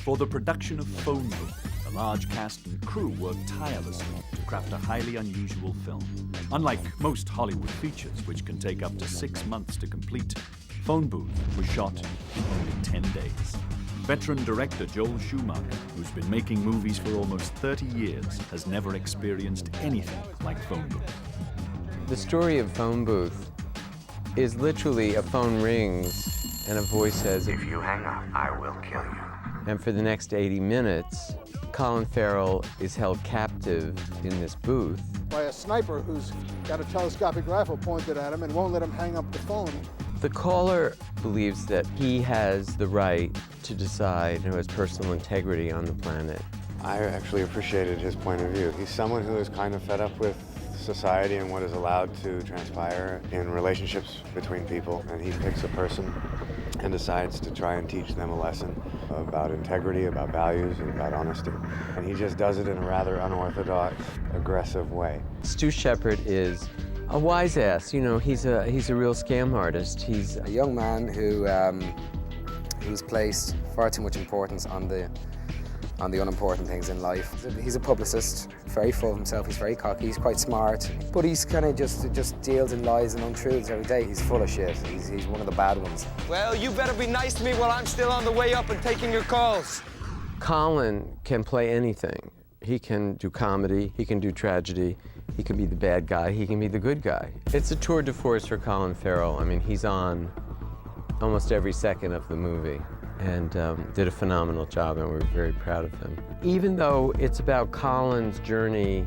For the production of Phone Booth, a large cast and crew worked tirelessly to craft a highly unusual film. Unlike most Hollywood features, which can take up to 6 months to complete, Phone Booth was shot in only 10 days. Veteran director Joel Schumacher, who's been making movies for almost 30 years, has never experienced anything like Phone Booth. The story of Phone Booth is literally a phone rings and a voice says, "If you hang up, I will kill you." And for the next 80 minutes, Colin Farrell is held captive in this booth. By a sniper who's got a telescopic rifle pointed at him and won't let him hang up the phone. The caller believes that he has the right to decide who has personal integrity on the planet. I actually appreciated his point of view. He's someone who is kind of fed up with society and what is allowed to transpire in relationships between people, and he picks a person and decides to try and teach them a lesson about integrity, about values, and about honesty. And he just does it in a rather unorthodox, aggressive way. Stu Shepard is a wise ass. You know, he's a real scam artist. He's a young man who's placed far too much importance on the unimportant things in life. He's a publicist, very full of himself, he's very cocky, he's quite smart, but he's kind of just deals in lies and untruths every day. He's full of shit. He's one of the bad ones. Well, you better be nice to me while I'm still on the way up and taking your calls. Colin can play anything. He can do comedy, he can do tragedy, he can be the bad guy, he can be the good guy. It's a tour de force for Colin Farrell. I mean, he's on almost every second of the movie and did a phenomenal job, and we're very proud of him. Even though it's about Colin's journey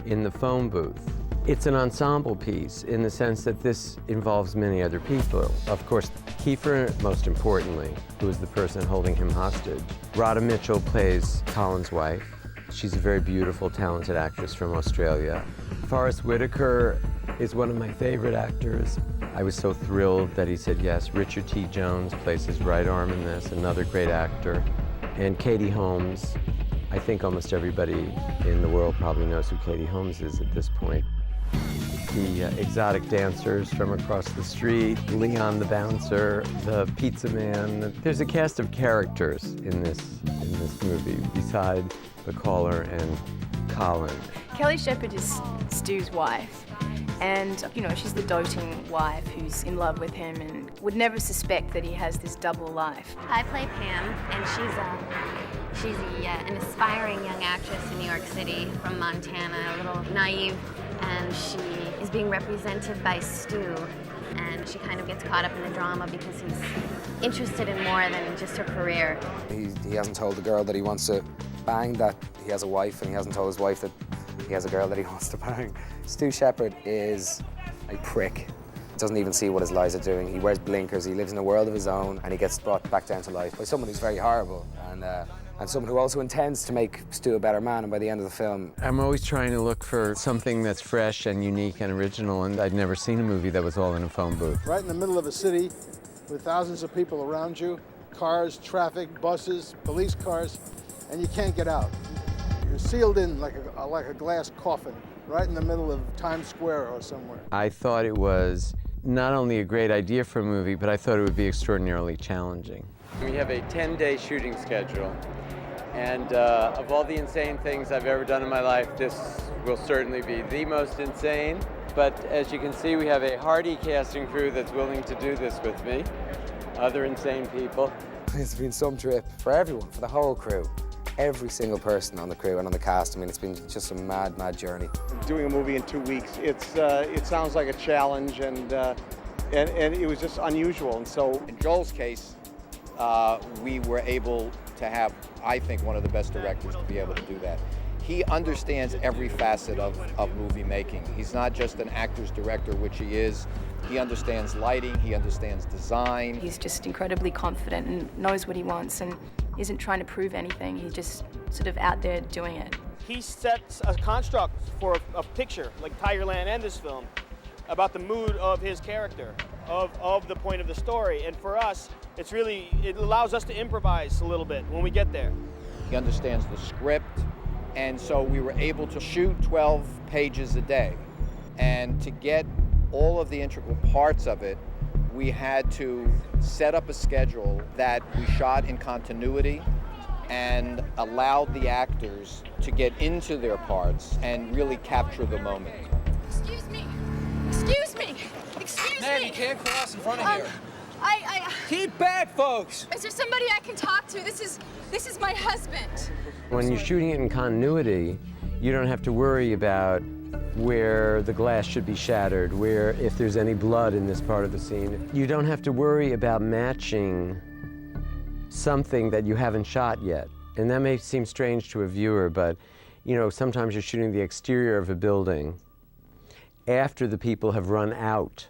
in the phone booth, it's an ensemble piece in the sense that this involves many other people. Of course, Kiefer, most importantly, who is the person holding him hostage. Radha Mitchell plays Colin's wife. She's a very beautiful, talented actress from Australia. Forrest Whitaker is one of my favorite actors. I was so thrilled that he said yes. Richard T. Jones plays his right arm in this, another great actor. And Katie Holmes. I think almost everybody in the world probably knows who Katie Holmes is at this point. The exotic dancers from across the street, Leon the bouncer, the pizza man. There's a cast of characters in this movie beside the caller and Colin. Kelly Shepard is Stu's wife. And, you know, she's the doting wife who's in love with him and would never suspect that he has this double life. I play Pam, and she's an aspiring young actress in New York City from Montana, a little naive, and she is being represented by Stu, and she kind of gets caught up in the drama because he's interested in more than just her career. He hasn't told the girl that he wants to bang that he has a wife, and he hasn't told his wife that he has a girl that he wants to bang. Stu Shepard is a prick. Doesn't even see what his lies are doing. He wears blinkers, he lives in a world of his own, and he gets brought back down to life by someone who's very horrible, and someone who also intends to make Stu a better man, and by the end of the film... I'm always trying to look for something that's fresh and unique and original, and I'd never seen a movie that was all in a phone booth. Right in the middle of a city with thousands of people around you, cars, traffic, buses, police cars, and you can't get out. You're sealed in like a glass coffin, right in the middle of Times Square or somewhere. I thought it was not only a great idea for a movie, but I thought it would be extraordinarily challenging. We have a 10-day shooting schedule, and of all the insane things I've ever done in my life, this will certainly be the most insane. But as you can see, we have a hardy casting crew that's willing to do this with me, other insane people. It's been some trip for everyone, for the whole crew. Every single person on the crew and on the cast. I mean, it's been just a mad, mad journey. Doing a movie in 2 weeks, it sounds like a challenge, and it was just unusual. And so, in Joel's case, we were able to have, I think, one of the best directors to be able to do that. He understands every facet of movie making. He's not just an actor's director, which he is. He understands lighting, he understands design. He's just incredibly confident and knows what he wants and isn't trying to prove anything. He's just sort of out there doing it. He sets a construct for a picture, like Tigerland and this film, about the mood of his character, of the point of the story. And for us, it allows us to improvise a little bit when we get there. He understands the script, and so we were able to shoot 12 pages a day. And to get all of the integral parts of it, we had to set up a schedule that we shot in continuity and allowed the actors to get into their parts and really capture the moment. Excuse me. Excuse me. Excuse Man, me. you can't cross in front of here. Keep back, folks. Is there somebody I can talk to? This is my husband. When you're shooting it in continuity, you don't have to worry about where the glass should be shattered, where if there's any blood in this part of the scene. You don't have to worry about matching something that you haven't shot yet. And that may seem strange to a viewer, but you know, sometimes you're shooting the exterior of a building after the people have run out,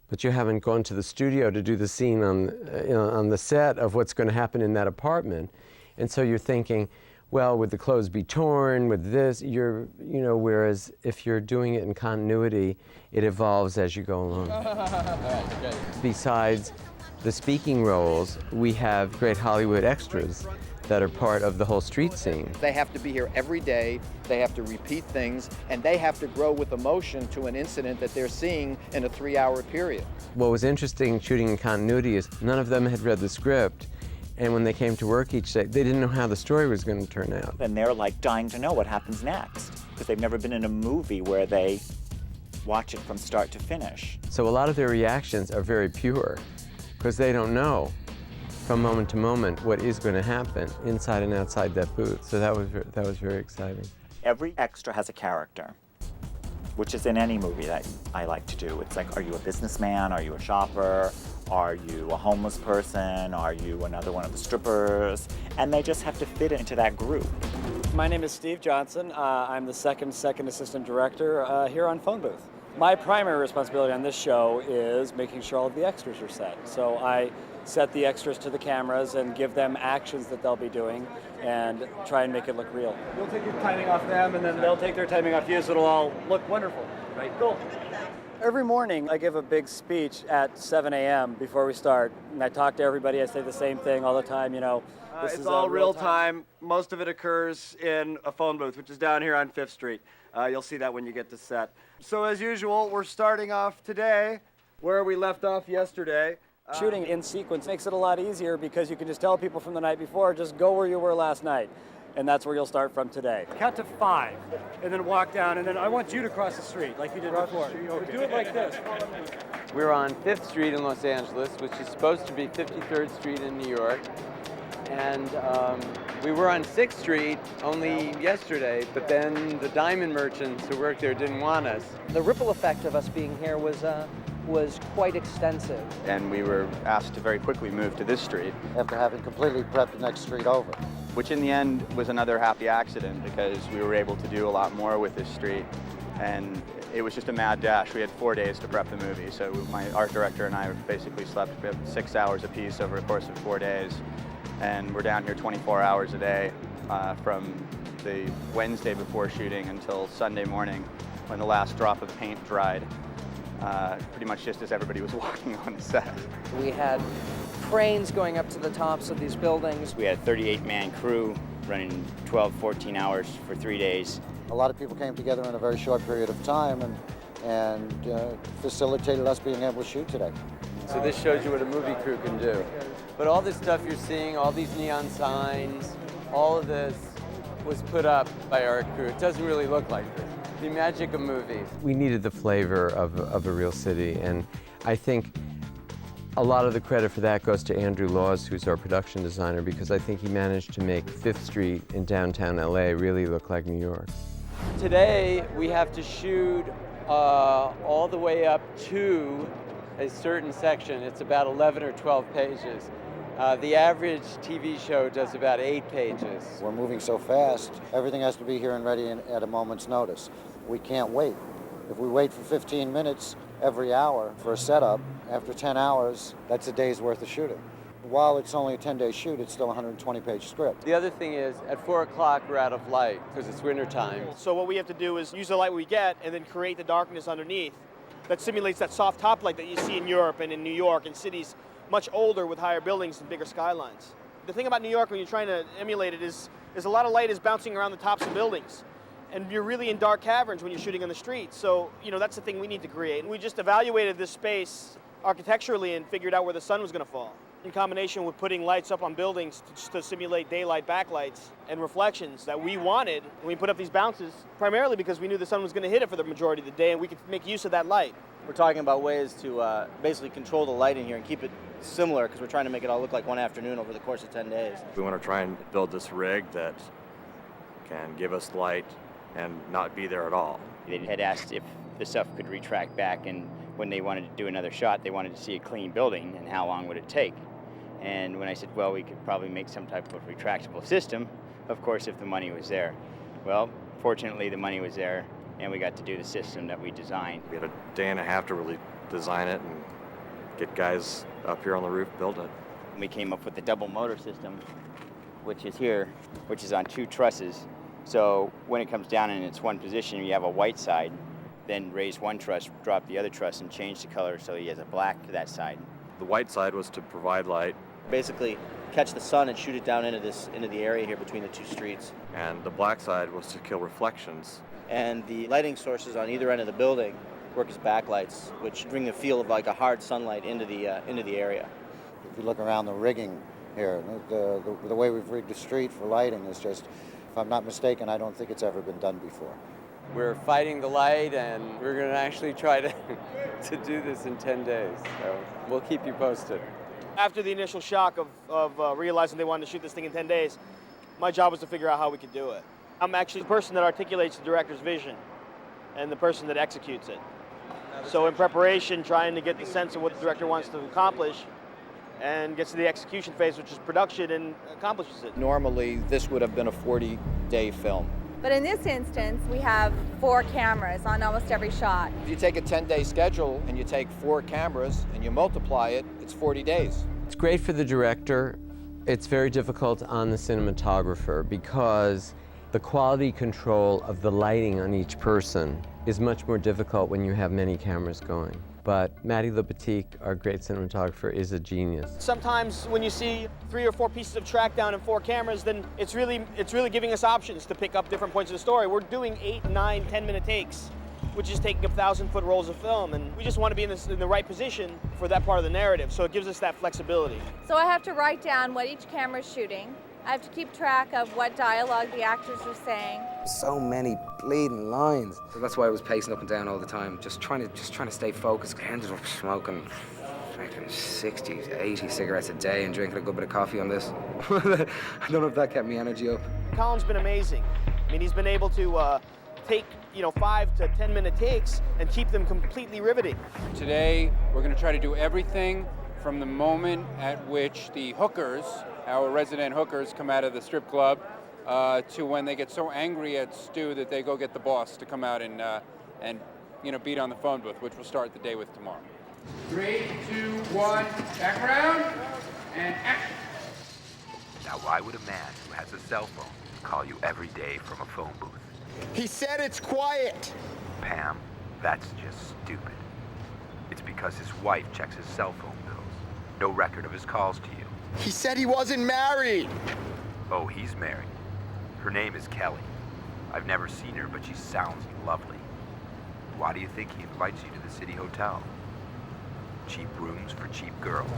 but you haven't gone to the studio to do the scene on the set of what's going to happen in that apartment. And so you're thinking, well, would the clothes be torn? Would this? Whereas if you're doing it in continuity, it evolves as you go along. Besides the speaking roles, we have great Hollywood extras that are part of the whole street scene. They have to be here every day, they have to repeat things, and they have to grow with emotion to an incident that they're seeing in a 3-hour period. What was interesting shooting in continuity is none of them had read the script, and when they came to work each day, they didn't know how the story was going to turn out. And they're like dying to know what happens next, because they've never been in a movie where they watch it from start to finish. So a lot of their reactions are very pure, because they don't know from moment to moment what is going to happen inside and outside that booth. So that was very exciting. Every extra has a character, which is in any movie that I like to do. It's like, are you a businessman? Are you a shopper? Are you a homeless person? Are you another one of the strippers? And they just have to fit into that group. My name is Steve Johnson. I'm the second assistant director here on Phone Booth. My primary responsibility on this show is making sure all of the extras are set. So I set the extras to the cameras and give them actions that they'll be doing and try and make it look real. You'll take your timing off them and then they'll take their timing off you, so it'll all look wonderful. Right, cool. Every morning I give a big speech at 7 a.m. before we start, and I talk to everybody. I say the same thing all the time, you know. It's all real time. Most of it occurs in a phone booth, which is down here on 5th Street. You'll see that when you get to set. So as usual, we're starting off today where we left off yesterday. Shooting in sequence makes it a lot easier because you can just tell people from the night before, just go where you were last night. And that's where you'll start from today. Count to 5, and then walk down, and then I want you to cross the street like you did before. Okay. Do it like this. We're on 5th Street in Los Angeles, which is supposed to be 53rd Street in New York. And we were on 6th Street only yesterday, but then the diamond merchants who work there didn't want us. The ripple effect of us being here was quite extensive. And we were asked to very quickly move to this street. After having completely prepped the next street over. Which in the end was another happy accident because we were able to do a lot more with this street. And it was just a mad dash. We had 4 days to prep the movie. So my art director and I basically slept 6 hours apiece over the course of 4 days. And we're down here 24 hours a day from the Wednesday before shooting until Sunday morning when the last drop of paint dried. Pretty much just as everybody was walking on the set. We had cranes going up to the tops of these buildings. We had a 38-man crew running 12, 14 hours for 3 days. A lot of people came together in a very short period of time and facilitated us being able to shoot today. So this shows you what a movie crew can do. But all this stuff you're seeing, all these neon signs, all of this was put up by our crew. It doesn't really look like this. The magic of movies. We needed the flavor of a real city, and I think a lot of the credit for that goes to Andrew Laws, who's our production designer, because I think he managed to make 5th Street in downtown LA really look like New York. Today, we have to shoot all the way up to a certain section. It's about 11 or 12 pages. The average TV show does about 8 pages. We're moving so fast, everything has to be here and ready at a moment's notice. We can't wait. If we wait for 15 minutes every hour for a setup, after 10 hours, that's a day's worth of shooting. While it's only a 10-day shoot, it's still a 120-page script. The other thing is, at 4 o'clock, we're out of light because it's winter time. So what we have to do is use the light we get and then create the darkness underneath that simulates that soft top light that you see in Europe and in New York and cities much older with higher buildings and bigger skylines. The thing about New York when you're trying to emulate it is a lot of light is bouncing around the tops of buildings. And you're really in dark caverns when you're shooting on the street. So, you know, that's the thing we need to create. And we just evaluated this space architecturally and figured out where the sun was going to fall. in combination with putting lights up on buildings to simulate daylight backlights and reflections that we wanted. And we put up these bounces primarily because we knew the sun was going to hit it for the majority of the day and we could make use of that light. We're talking about ways to basically control the lighting here and keep it similar because we're trying to make it all look like one afternoon over the course of 10 days. We want to try and build this rig that can give us light and not be there at all. They had asked if the stuff could retract back, and when they wanted to do another shot, they wanted to see a clean building and how long would it take. And when I said, well, we could probably make some type of retractable system, of course, if the money was there. Well, fortunately, the money was there, and we got to do the system that we designed. We had a day and a half to really design it and get guys up here on the roof building it. We came up with the double motor system, which is here, which is on 2 trusses. So when it comes down in its one position, you have a white side, then raise one truss, drop the other truss, and change the color so he has a black to that side. The white side was to provide light. Basically, catch the sun and shoot it down into the area here between the 2 streets. And the black side was to kill reflections. And the lighting sources on either end of the building work as backlights, which bring the feel of like a hard sunlight into the area. If you look around the rigging here, the way we've rigged the street for lighting is just, if I'm not mistaken, I don't think it's ever been done before. We're fighting the light, and we're going to actually try to do this in 10 days. So we'll keep you posted. After the initial shock of realizing they wanted to shoot this thing in 10 days, my job was to figure out how we could do it. I'm actually the person that articulates the director's vision and the person that executes it. So in preparation, trying to get the sense of what the director wants to accomplish and gets to the execution phase, which is production, and accomplishes it. Normally, this would have been a 40-day film. But in this instance, we have 4 cameras on almost every shot. If you take a 10-day schedule and you take 4 cameras and you multiply it, it's 40 days. It's great for the director. It's very difficult on the cinematographer because the quality control of the lighting on each person is much more difficult when you have many cameras going. But Matty Lepetique, our great cinematographer, is a genius. Sometimes when you see 3 or 4 pieces of track down and 4 cameras, then it's really giving us options to pick up different points of the story. We're doing 8, 9, 10-minute takes, which is taking up 1,000-foot rolls of film, and we just want to be in the right position for that part of the narrative, so it gives us that flexibility. So I have to write down what each camera is shooting. I have to keep track of what dialogue the actors are saying. So many bleeding lines. So that's why I was pacing up and down all the time, just trying to stay focused. I ended up smoking 60, 80 cigarettes a day and drinking a good bit of coffee on this. I don't know if that kept me energy up. Colin's been amazing. I mean, he's been able to take 5 to 10-minute takes and keep them completely riveting. Today, we're going to try to do everything from the moment at which the hookers, our resident hookers, come out of the strip club to when they get so angry at Stu that they go get the boss to come out and beat on the phone booth, which we'll start the day with tomorrow. 3, 2, 1, background, and action. Now, why would a man who has a cell phone call you every day from a phone booth? He said it's quiet. Pam, that's just stupid. It's because his wife checks his cell phone bills. No record of his calls to you. He said he wasn't married. Oh, he's married. Her name is Kelly. I've never seen her, but she sounds lovely. Why do you think he invites you to the city hotel? Cheap rooms for cheap girls.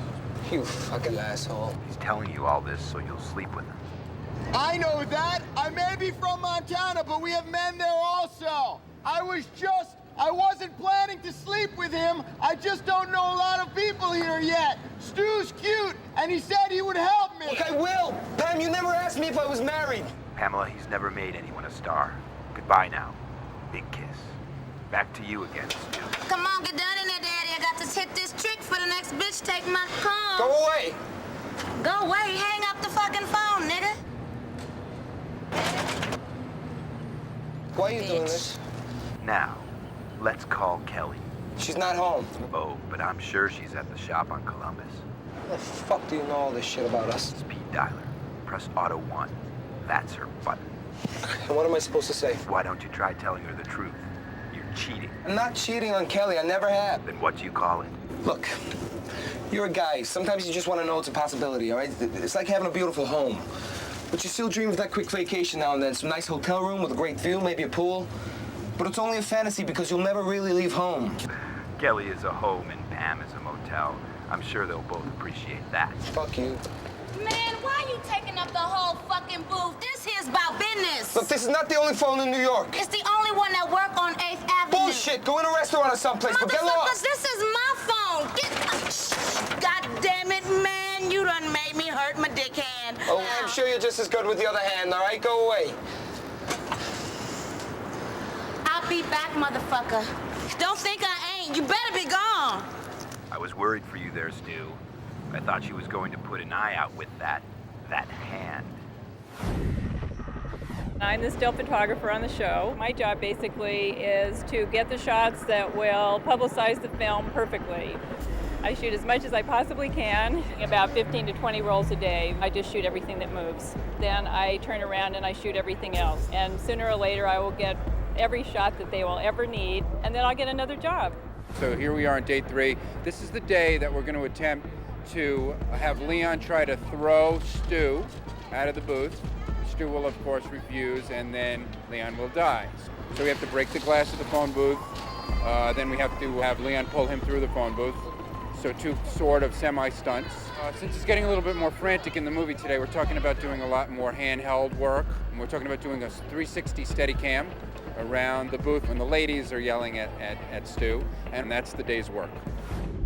You fucking asshole. He's telling you all this so you'll sleep with him. I know that. I may be from Montana, but we have men there also. I wasn't planning to sleep with him. I just don't know a lot of people here yet. Stu's cute, and he said he would help me. Look, I will. Pam, you never asked me if I was married. Pamela, he's never made anyone a star. Goodbye now. Big kiss. Back to you again, Stu. Come on, get down in there, Daddy. I got to hit this trick for the next bitch take my call. Go away. Go away. Hang up the fucking phone, nigga. Why are you doing this? Now, let's call Kelly. She's not home. Oh, but I'm sure she's at the shop on Columbus. How the fuck do you know all this shit about us? Speed dialer. Press auto 1. That's her button. And what am I supposed to say? Why don't you try telling her the truth? You're cheating. I'm not cheating on Kelly. I never have. Then what do you call it? Look, you're a guy. Sometimes you just want to know it's a possibility, all right? It's like having a beautiful home. But you still dream of that quick vacation now and then. Some nice hotel room with a great view, maybe a pool. But it's only a fantasy because you'll never really leave home. Kelly is a home and Pam is a motel. I'm sure they'll both appreciate that. Fuck you. Man, why you taking up the whole fucking booth? This here's about business. Look, this is not the only phone in New York. It's the only one that work on 8th Avenue. Bullshit. Go in a restaurant or someplace, but get lost. This is my phone. God damn it, man. You done made me hurt my dick hand. Oh, I'm sure you're just as good with the other hand, all right? Go away. I'll be back, motherfucker. Don't think I ain't. You better be gone. I was worried for you there, Stu. I thought she was going to put an eye out with that hand. I'm the still photographer on the show. My job basically is to get the shots that will publicize the film perfectly. I shoot as much as I possibly can, about 15 to 20 rolls a day. I just shoot everything that moves. Then I turn around and I shoot everything else. And sooner or later I will get every shot that they will ever need, and then I'll get another job. So here we are on day 3. This is the day that we're going to attempt to have Leon try to throw Stu out of the booth. Stu will, of course, refuse, and then Leon will die. So we have to break the glass of the phone booth. Then we have to have Leon pull him through the phone booth. So 2 sort of semi-stunts. Since it's getting a little bit more frantic in the movie today, we're talking about doing a lot more handheld work. And we're talking about doing a 360 Steadicam around the booth when the ladies are yelling at Stu, and that's the day's work.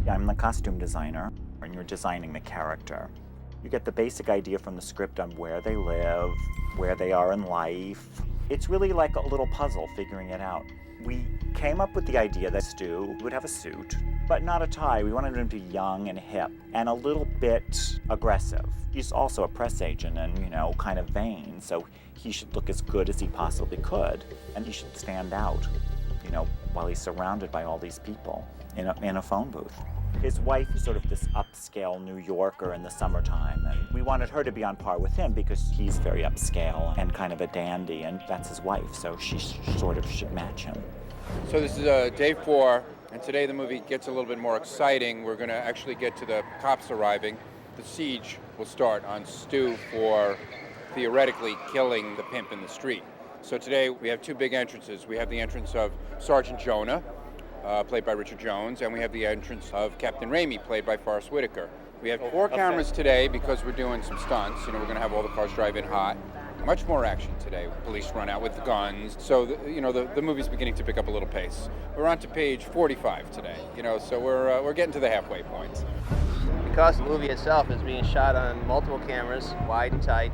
I'm the costume designer, and you're designing the character. You get the basic idea from the script on where they live, where they are in life. It's really like a little puzzle figuring it out. We came up with the idea that Stu would have a suit, but not a tie. We wanted him to be young and hip and a little bit aggressive. He's also a press agent and, kind of vain, so he should look as good as he possibly could, and he should stand out, while he's surrounded by all these people in a phone booth. His wife is sort of this upscale New Yorker in the summertime, and we wanted her to be on par with him because he's very upscale and kind of a dandy, and that's his wife, so she sort of should match him. So this is day 4, and today the movie gets a little bit more exciting. We're going to actually get to the cops arriving. The siege will start on Stu for theoretically killing the pimp in the street. So today we have 2 big entrances. We have the entrance of Sergeant Jonah, played by Richard Jones, and we have the entrance of Captain Ramey, played by Forrest Whitaker. We have 4 cameras today because we're doing some stunts. We're going to have all the cars drive in hot. Much more action today. Police run out with guns. So, the movie's beginning to pick up a little pace. We're on to page 45 today, so we're getting to the halfway point. Because the movie itself is being shot on multiple cameras, wide and tight,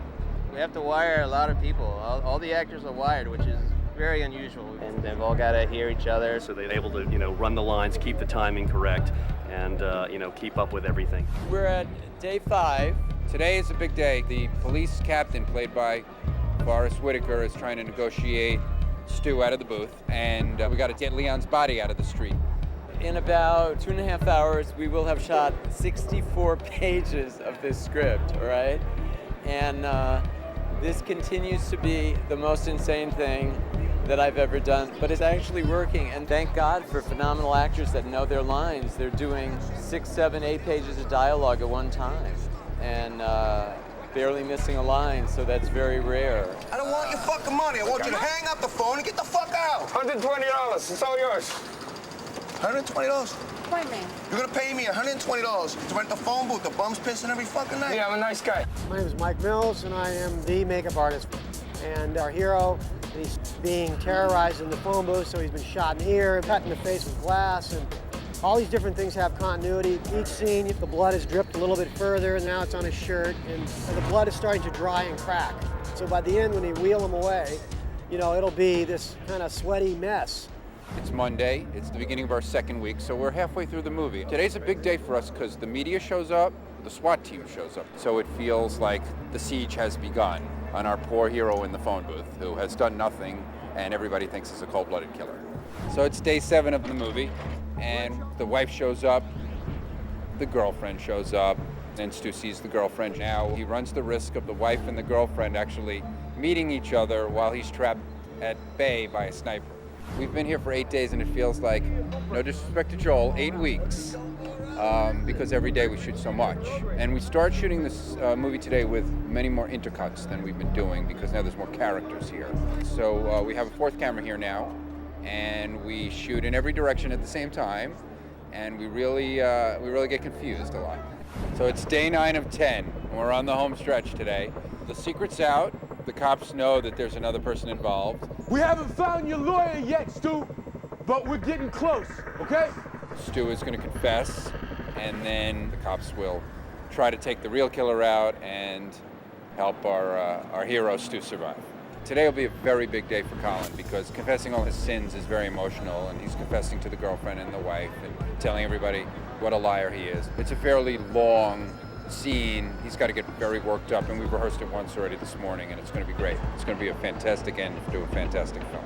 we have to wire a lot of people. All the actors are wired, which is very unusual, and they've all got to hear each other. So they're able to, run the lines, keep the timing correct, and, keep up with everything. We're at day 5. Today is a big day. The police captain, played by Forrest Whitaker, is trying to negotiate Stu out of the booth, and we got to get Leon's body out of the street. In about 2.5 hours, we will have shot 64 pages of this script, all right? And this continues to be the most insane thing that I've ever done, but it's actually working, and thank God for phenomenal actors that know their lines. They're doing 6, 7, 8 pages of dialogue at one time, and barely missing a line, so that's very rare. I don't want your fucking money. I want you to hang up the phone and get the fuck out. $120. It's all yours. $120? Wait a minute. You're gonna pay me $120 to rent the phone booth. The bum's pissing every fucking night. Yeah, I'm a nice guy. My name is Mike Mills, and I am the makeup artist. And our hero, he's being terrorized in the phone booth, so he's been shot in the ear, cut in the face with glass, and all these different things have continuity. Each scene, the blood has dripped a little bit further, and now it's on his shirt, and the blood is starting to dry and crack. So by the end, when they wheel him away, it'll be this kind of sweaty mess. It's Monday, it's the beginning of our 2nd week, so we're halfway through the movie. Today's a big day for us because the media shows up, the SWAT team shows up, so it feels like the siege has begun on our poor hero in the phone booth who has done nothing and everybody thinks is a cold-blooded killer. So it's day 7 of the movie, and the wife shows up, the girlfriend shows up, and Stu sees the girlfriend. Now he runs the risk of the wife and the girlfriend actually meeting each other while he's trapped at bay by a sniper. We've been here for 8 days, and it feels like, no disrespect to Joel, 8 weeks, because every day we shoot so much. And we start shooting this movie today with many more intercuts than we've been doing, because now there's more characters here. So we have a 4th camera here now, and we shoot in every direction at the same time. and we really get confused a lot. So it's day 9 of 10, and we're on the home stretch today. The secret's out. The cops know that there's another person involved. We haven't found your lawyer yet, Stu, but we're getting close, okay? Stu is going to confess, and then the cops will try to take the real killer out and help our hero Stu survive. Today will be a very big day for Colin because confessing all his sins is very emotional, and he's confessing to the girlfriend and the wife and telling everybody what a liar he is. It's a fairly long scene. He's got to get very worked up, and we rehearsed it once already this morning, and it's going to be great. It's going to be a fantastic end to a fantastic film.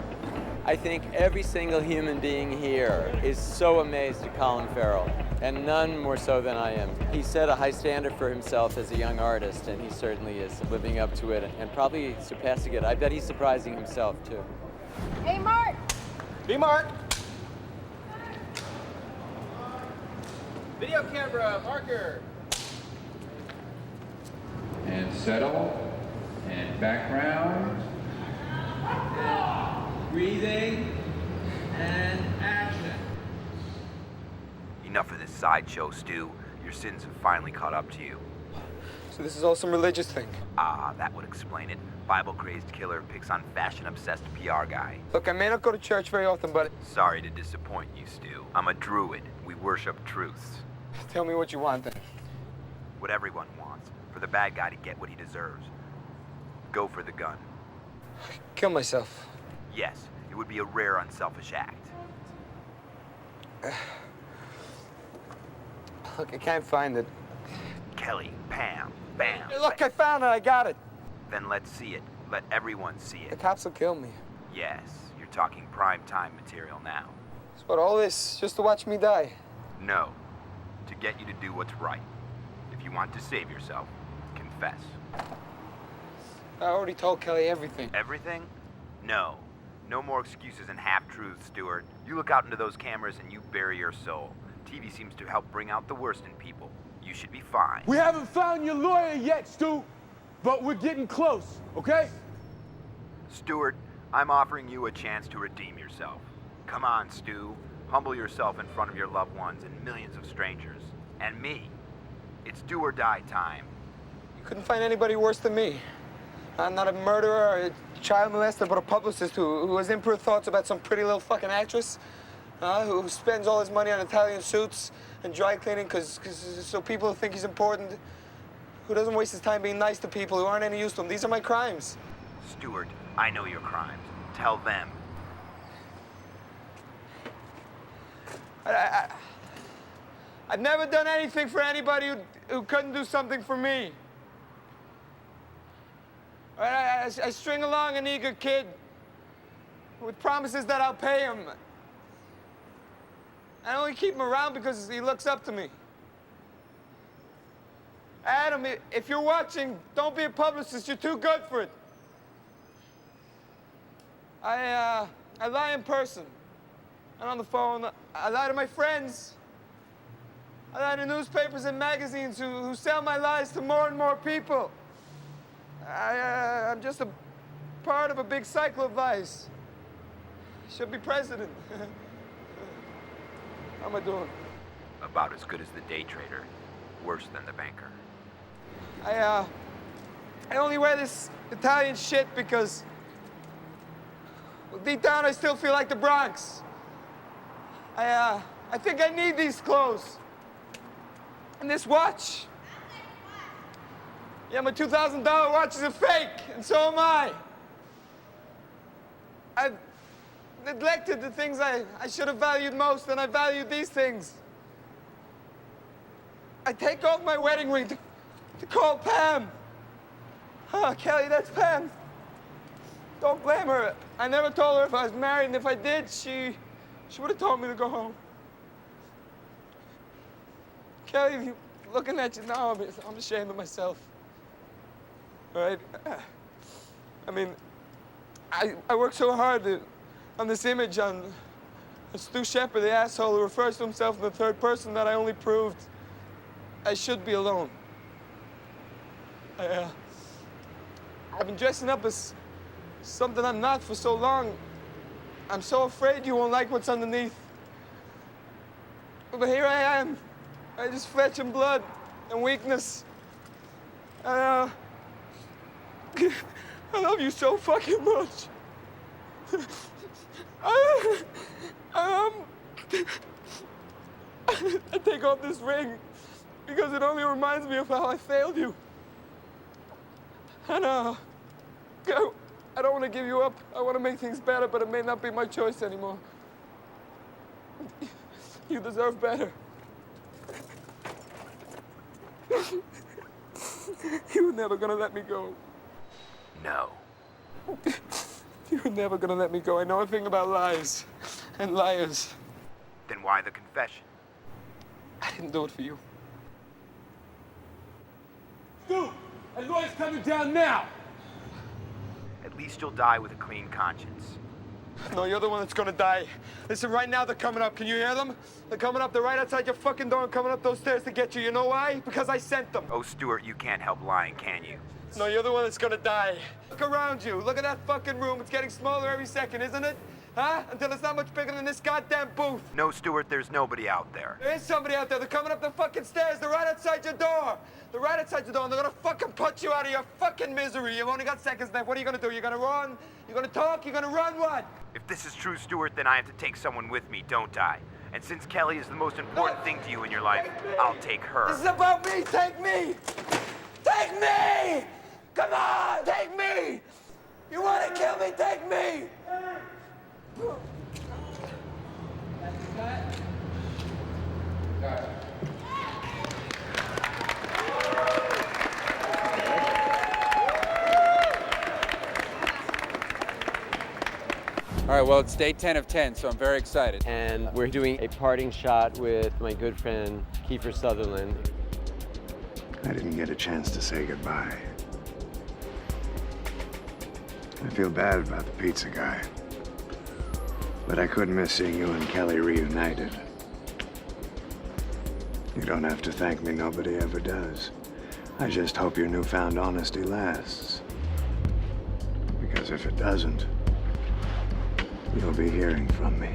I think every single human being here is so amazed at Colin Farrell, and none more so than I am. He set a high standard for himself as a young artist, and he certainly is living up to it and probably surpassing it. I bet he's surprising himself, too. Hey, Mark! Be Mark! Video camera, marker! And settle, and background. Breathing, and action. Enough of this sideshow, Stu. Your sins have finally caught up to you. So this is all some religious thing? Ah, that would explain it. Bible-crazed killer picks on fashion-obsessed PR guy. Look, I may not go to church very often, but... Sorry to disappoint you, Stu. I'm a druid. We worship truths. Tell me what you want, then. What everyone wants. For the bad guy to get what he deserves. Go for the gun. Kill myself. Yes, it would be a rare, unselfish act. Look, I can't find it. Kelly, Pam, bam. Hey, look, I found it. I got it. Then let's see it. Let everyone see it. The cops will kill me. Yes, you're talking prime time material now. So what, all this just to watch me die? No, to get you to do what's right. If you want to save yourself, confess. I already told Kelly everything. Everything? No. No more excuses and half-truths, Stuart. You look out into those cameras and you bury your soul. TV seems to help bring out the worst in people. You should be fine. We haven't found your lawyer yet, Stu, but we're getting close, okay? Stuart, I'm offering you a chance to redeem yourself. Come on, Stu. Humble yourself in front of your loved ones and millions of strangers. And me. It's do or die time. You couldn't find anybody worse than me. I'm not a murderer or a child molester, but a publicist who has impure thoughts about some pretty little fucking actress, who spends all his money on Italian suits and dry cleaning so people think he's important, who doesn't waste his time being nice to people who aren't any use to him. These are my crimes. Stuart, I know your crimes. Tell them. I've never done anything for anybody who couldn't do something for me. I string along an eager kid with promises that I'll pay him. I only keep him around because he looks up to me. Adam, if you're watching, don't be a publicist. You're too good for it. I lie in person and on the phone. I lie to my friends. I lie to newspapers and magazines who sell my lies to more and more people. I'm just a part of a big cycle of lies. I should be president. How am I doing? About as good as the day trader. Worse than the banker. I only wear this Italian shit because, well, deep down I still feel like the Bronx. I think I need these clothes. And this watch. Yeah, my $2,000 watch is a fake, and so am I. I've neglected the things I should have valued most, and I valued these things. I take off my wedding ring to call Pam. Kelly, that's Pam. Don't blame her. I never told her if I was married, and if I did, she would have told me to go home. Kelly, looking at you now, I'm ashamed of myself. All right? I mean, I worked so hard on this image on Stu Shepard, the asshole who refers to himself in the third person, that I only proved I should be alone. I've been dressing up as something I'm not for so long. I'm so afraid you won't like what's underneath. But here I am. I just flesh and blood and weakness. And, I love you so fucking much. I take off this ring because it only reminds me of how I failed you. And I don't want to give you up. I want to make things better, but it may not be my choice anymore. You deserve better. You were never gonna let me go. No. You were never gonna let me go. I know a thing about lies and liars. Then why the confession? I didn't do it for you. Dude, that lawyer's coming down now. At least you'll die with a clean conscience. No, you're the one that's gonna die. Listen, right now they're coming up. Can you hear them? They're coming up. They're right outside your fucking door and coming up those stairs to get you. You know why? Because I sent them. Oh, Stuart, you can't help lying, can you? No, you're the one that's gonna die. Look around you. Look at that fucking room. It's getting smaller every second, isn't it? Huh? Until it's not much bigger than this goddamn booth. No, Stuart, there's nobody out there. There is somebody out there. They're coming up the fucking stairs. They're right outside your door. They're right outside your door, and they're gonna fucking punch you out of your fucking misery. You've only got seconds left. What are you gonna do? You're gonna run? You're gonna talk? You're gonna run? What? If this is true, Stuart, then I have to take someone with me, don't I? And since Kelly is the most important thing to you in your life, I'll take her. This is about me. Take me. Take me. Come on, take me. You wanna kill me? Take me. All right, well, it's day 10 of 10, so I'm very excited. And we're doing a parting shot with my good friend, Kiefer Sutherland. I didn't get a chance to say goodbye. I feel bad about the pizza guy. But I couldn't miss seeing you and Kelly reunited. You don't have to thank me, nobody ever does. I just hope your newfound honesty lasts. Because if it doesn't, you'll be hearing from me.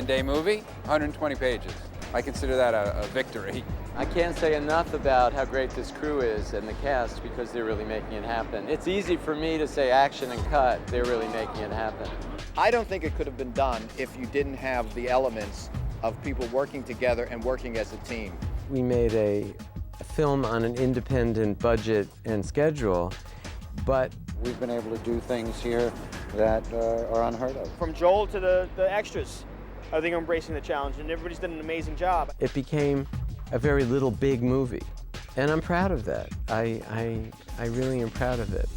Day movie, 120 pages. I consider that a victory. I can't say enough about how great this crew is and the cast because they're really making it happen. It's easy for me to say action and cut. They're really making it happen. I don't think it could have been done if you didn't have the elements of people working together and working as a team. We made a film on an independent budget and schedule, but we've been able to do things here that are unheard of. From Joel to the extras, I think I'm embracing the challenge, and everybody's done an amazing job. it became a very little big movie, and I'm proud of that. I really am proud of it.